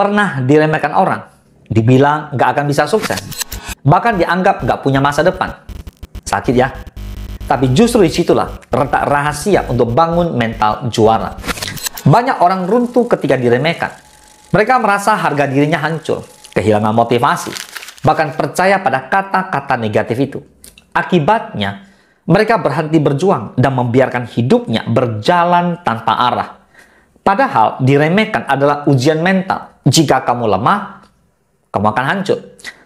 Pernah diremehkan orang, dibilang nggak akan bisa sukses, bahkan dianggap nggak punya masa depan. Sakit ya? Tapi justru disitulah terletak rahasia untuk bangun mental juara. Banyak orang runtuh ketika diremehkan. Mereka merasa harga dirinya hancur, kehilangan motivasi, bahkan percaya pada kata-kata negatif itu. Akibatnya, mereka berhenti berjuang dan membiarkan hidupnya berjalan tanpa arah. Padahal diremehkan adalah ujian mental. Jika kamu lemah, kamu akan hancur.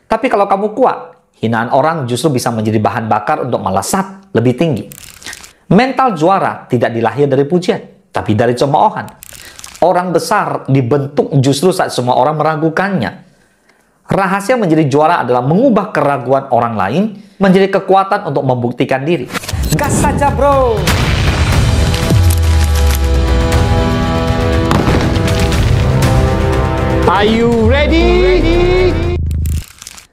Tapi kalau kamu kuat, hinaan orang justru bisa menjadi bahan bakar untuk melesat lebih tinggi. Mental juara tidak dilahir dari pujian, tapi dari cemoohan. Orang besar dibentuk justru saat semua orang meragukannya. Rahasia menjadi juara adalah mengubah keraguan orang lain menjadi kekuatan untuk membuktikan diri. Gas saja, bro! Are you ready?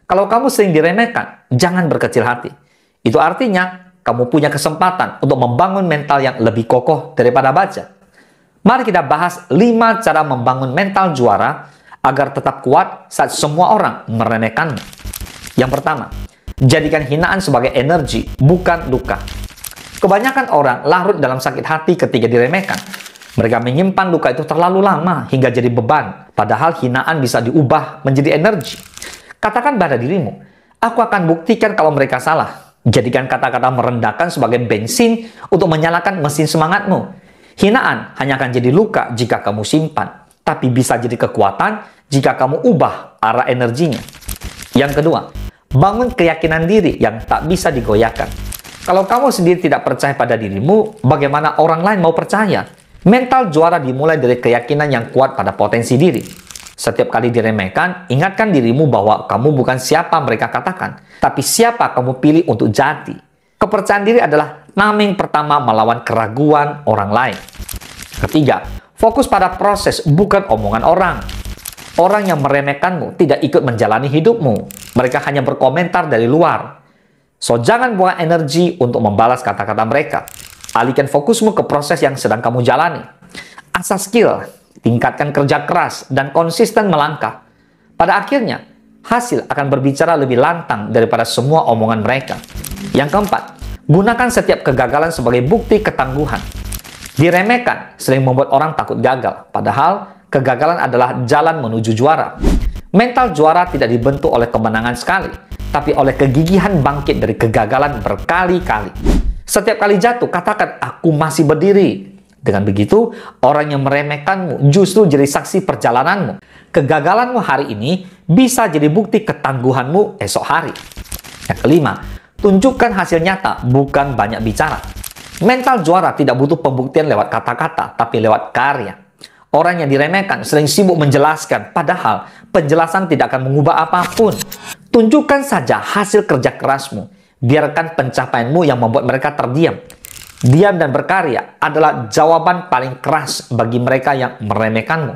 Kalau kamu sering diremehkan, jangan berkecil hati. Itu artinya kamu punya kesempatan untuk membangun mental yang lebih kokoh daripada baja. Mari kita bahas 5 cara membangun mental juara agar tetap kuat saat semua orang meremehkanmu. Yang pertama, jadikan hinaan sebagai energi, bukan luka. Kebanyakan orang larut dalam sakit hati ketika diremehkan. Mereka menyimpan luka itu terlalu lama hingga jadi beban, padahal hinaan bisa diubah menjadi energi. Katakan pada dirimu, aku akan buktikan kalau mereka salah. Jadikan kata-kata merendahkan sebagai bensin untuk menyalakan mesin semangatmu. Hinaan hanya akan jadi luka jika kamu simpan, tapi bisa jadi kekuatan jika kamu ubah arah energinya. Yang kedua, bangun keyakinan diri yang tak bisa digoyahkan. Kalau kamu sendiri tidak percaya pada dirimu, bagaimana orang lain mau percaya? Mental juara dimulai dari keyakinan yang kuat pada potensi diri. Setiap kali diremehkan, ingatkan dirimu bahwa kamu bukan siapa mereka katakan, tapi siapa kamu pilih untuk jadi. Kepercayaan diri adalah nameng pertama melawan keraguan orang lain. Ketiga, fokus pada proses, bukan omongan orang. Orang yang meremehkanmu tidak ikut menjalani hidupmu. Mereka hanya berkomentar dari luar. So, jangan buang energi untuk membalas kata-kata mereka. Alihkan fokusmu ke proses yang sedang kamu jalani. Asah skill, tingkatkan kerja keras, dan konsisten melangkah. Pada akhirnya, hasil akan berbicara lebih lantang daripada semua omongan mereka. Yang keempat, gunakan setiap kegagalan sebagai bukti ketangguhan. Diremehkan sering membuat orang takut gagal, padahal kegagalan adalah jalan menuju juara. Mental juara tidak dibentuk oleh kemenangan sekali, tapi oleh kegigihan bangkit dari kegagalan berkali-kali. Setiap kali jatuh, katakan, aku masih berdiri. Dengan begitu, orang yang meremehkanmu justru jadi saksi perjalananmu. Kegagalanmu hari ini bisa jadi bukti ketangguhanmu esok hari. Yang kelima, tunjukkan hasil nyata, bukan banyak bicara. Mental juara tidak butuh pembuktian lewat kata-kata, tapi lewat karya. Orang yang diremehkan sering sibuk menjelaskan, padahal penjelasan tidak akan mengubah apapun. Tunjukkan saja hasil kerja kerasmu. Biarkan pencapaianmu yang membuat mereka terdiam. Diam dan berkarya adalah jawaban paling keras bagi mereka yang meremehkanmu.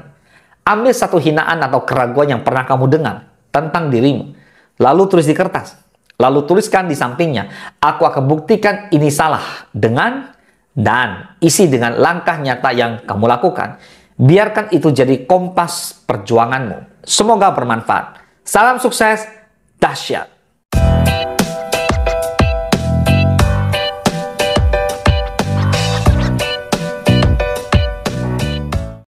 Ambil satu hinaan atau keraguan yang pernah kamu dengar tentang dirimu, lalu tulis di kertas. Lalu tuliskan di sampingnya, aku akan buktikan ini salah dengan, dan isi dengan langkah nyata yang kamu lakukan. Biarkan itu jadi kompas perjuanganmu. Semoga bermanfaat. Salam sukses, dahsyat.